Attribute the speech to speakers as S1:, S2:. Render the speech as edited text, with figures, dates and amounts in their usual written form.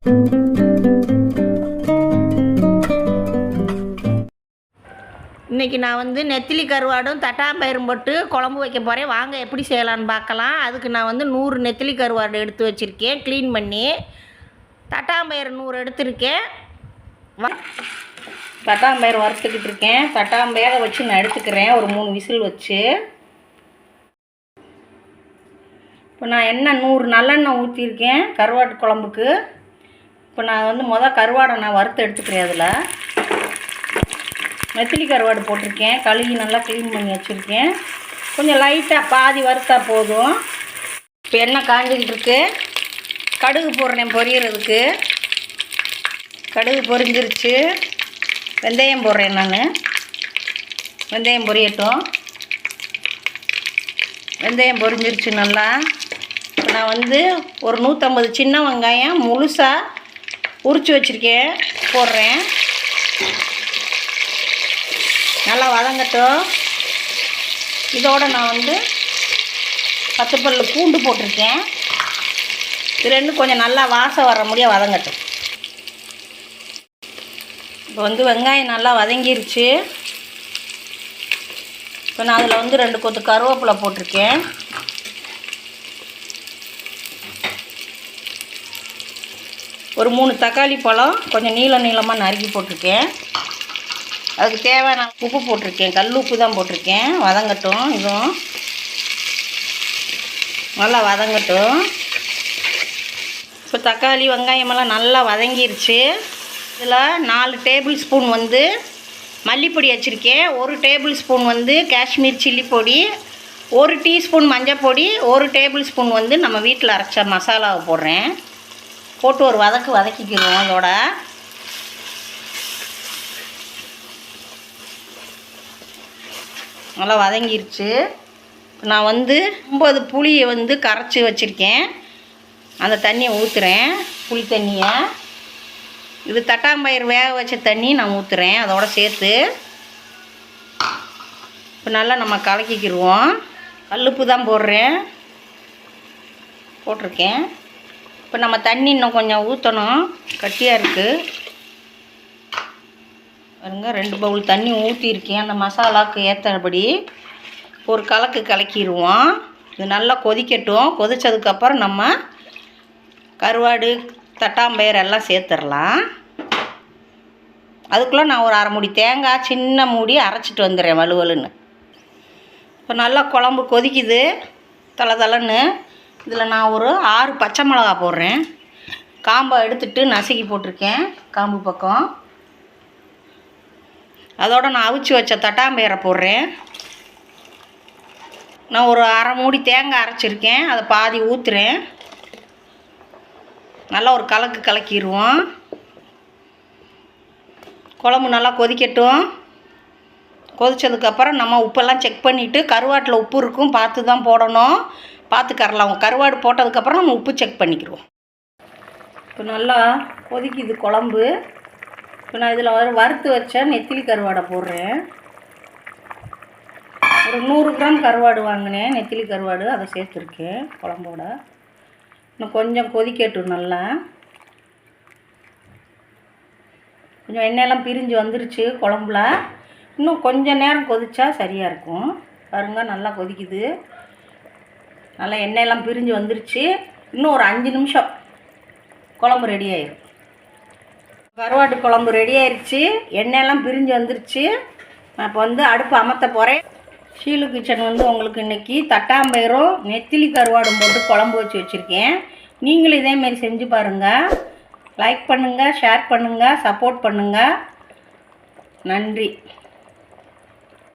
S1: இன்றைக்கி நான் வந்து நெத்திலி கருவாடும் தட்டாம்பயிரும் போட்டு குழம்பு வைக்க போகிறேன். வாங்க எப்படி செய்யலான்னு பார்க்கலாம். அதுக்கு நான் வந்து 100 நெத்திலி கருவாடு எடுத்து வச்சுருக்கேன் க்ளீன் பண்ணி. தட்டாம்பயிறு 100 எடுத்துருக்கேன். தட்டாம்பயிறு வறுத்துக்கிட்டு இருக்கேன். தட்டாம்பயிரை வச்சு நான் எடுத்துக்கிறேன் ஒரு 3 விசில் வச்சு. இப்போ நான் எண்ணெய் 100 நல்லெண்ணெய் ஊற்றிருக்கேன் கருவாட்டு குழம்புக்கு. இப்போ நான் வந்து கருவாடை நான் வறுத்து எடுத்துக்கிறேன். அதில் நெத்திலி கருவாடு போட்டிருக்கேன். கழுவி நல்லா க்ளீன் பண்ணி வச்சுருக்கேன். கொஞ்சம் லைட்டாக பாதி வறுத்தா போதும். இப்போ எண்ணெய் காஞ்சிக்கிட்டு இருக்கு. கடுகு போடுறேன் பொரியறதுக்கு. கடுகு பொரிஞ்சிருச்சு. வெந்தயம் போடுறேன் நான். வெந்தயம் பொரியட்டும். வெந்தயம் பொரிஞ்சிருச்சு நல்லா. இப்போ நான் வந்து ஒரு 150 சின்ன வெங்காயம் முழுசாக உரித்து வச்சுருக்கேன் போடுறேன். நல்லா வதங்கட்டும். இதோடு நான் வந்து 10 பல்லு பூண்டு போட்டிருக்கேன். இது ரெண்டும் கொஞ்சம் நல்லா வாசம் வர முடிய வதங்கட்டும். இப்போ வந்து வெங்காயம் நல்லா வதங்கிருச்சு. இப்போ நான் அதில் வந்து 2 கொத்து கருவேப்பிலை போட்டிருக்கேன். ஒரு 3 தக்காளி பழம் கொஞ்சம் நீளமாக நறுக்கி போட்டிருக்கேன். அதுக்கு தேவையான உப்பு போட்டிருக்கேன். கல் உப்பு தான் போட்டிருக்கேன். வதங்கட்டும். இதுவும் நல்லா வதங்கட்டும். இப்போ தக்காளி வெங்காயமெல்லாம் நல்லா வதங்கிருச்சு. இதில் 4 டேபிள் ஸ்பூன் வந்து மல்லிப்பொடி வச்சுருக்கேன். 1 டேபிள் ஸ்பூன் வந்து காஷ்மீர் சில்லி பொடி, 1 டீஸ்பூன் மஞ்சள் பொடி, 1 டேபிள் ஸ்பூன் வந்து நம்ம வீட்டில் அரைச்ச மசாலாவை போடுறேன். போட்டு ஒரு வதக்கிக்கிறோம். அதோட நல்லா வதங்கிருச்சு. நான் வந்து 9 புளியை வந்து கரைச்சி வச்சுருக்கேன். அந்த தண்ணியை ஊற்றுறேன். புளி தண்ணியை. இது தட்டாம்பயிறு வேக வச்ச தண்ணி நான் ஊற்றுறேன் அதோடு சேர்த்து. இப்போ நல்லா நம்ம கலக்கிக்கிடுவோம். கல்லுப்பு தான் போட்டிருக்கேன். இப்போ நம்ம தண்ணி இன்னும் கொஞ்சம் ஊற்றணும். கட்டியாக இருக்குது பாருங்க. 2 பவுல் தண்ணி ஊற்றிருக்கேன் அந்த மசாலாவுக்கு ஏற்றபடி. ஒரு கலக்கிடுவோம். இது நல்லா கொதிக்கட்டும். கொதித்ததுக்கப்புறம் நம்ம கருவாடு தட்டாம்பயிறு எல்லாம் சேர்த்துடலாம். அதுக்குள்ளே நான் ஒரு 1/2 மூடி தேங்காய் சின்ன மூடி அரைச்சிட்டு வந்துடுறேன் வலுவலுன்னு. இப்போ நல்லா குழம்பு கொதிக்குது தளன்னு. இதில் நான் ஒரு 6 பச்சை மிளகா போடுறேன். காம்பை எடுத்துட்டு நசுக்கி போட்டிருக்கேன் காம்பு பக்கம். அதோடு நான் அவிச்சு வச்ச தட்டாம்பயிரை போடுறேன். நான் ஒரு 1/2 மூடி தேங்காய் அரைச்சிருக்கேன். அதை பாதி ஊற்றுறேன். நல்லா ஒரு கலக்கிடுவோம். குழம்பு நல்லா கொதிக்கட்டும். கொதித்ததுக்கப்புறம் நம்ம உப்பெல்லாம் செக் பண்ணிவிட்டு, கருவாட்டில் உப்பு இருக்கும் பார்த்து தான் போடணும். பார்த்துக்கரலாம். கருவாடு போட்டதுக்கப்புறம் நம்ம உப்பு செக் பண்ணிக்கிடுவோம். இப்போ நல்லா கொதிக்குது குழம்பு. இப்போ நான் இதில் வறுத்து வச்ச நெத்திலி கருவாடை போடுறேன். ஒரு 100 கிராம் கருவாடு வாங்கினேன் நெத்திலி கருவாடு. அதை சேர்த்துருக்கேன் குழம்போட. இன்னும் கொஞ்சம் கொதிக்கட்டும் நல்லா. கொஞ்சம் எண்ணெயெல்லாம் பிரிஞ்சு வந்துருச்சு குழம்புல. இன்னும் கொஞ்சம் நேரம் கொதிச்சா சரியாக இருக்கும். பாருங்க நல்லா கொதிக்குது. நல்லா எண்ணெயெல்லாம் பிரிஞ்சு வந்துருச்சு. இன்னும் ஒரு 5 நிமிஷம் குழம்பு ரெடி ஆயிடும். கருவாட்டு குழம்பு ரெடி ஆயிடுச்சு. எண்ணெயெல்லாம் பிரிஞ்சு வந்துருச்சு. நான் இப்போ வந்து அடுப்பு அமர்த்த போகிறேன். ஷீலு கிச்சன் வந்து உங்களுக்கு இன்றைக்கி தட்டாம்பயிரும் நெத்திலி கருவாடும் போட்டு குழம்பு வச்சுருக்கேன். நீங்களும் இதேமாரி செஞ்சு பாருங்கள். லைக் பண்ணுங்கள், ஷேர் பண்ணுங்கள், சப்போர்ட் பண்ணுங்கள். நன்றி.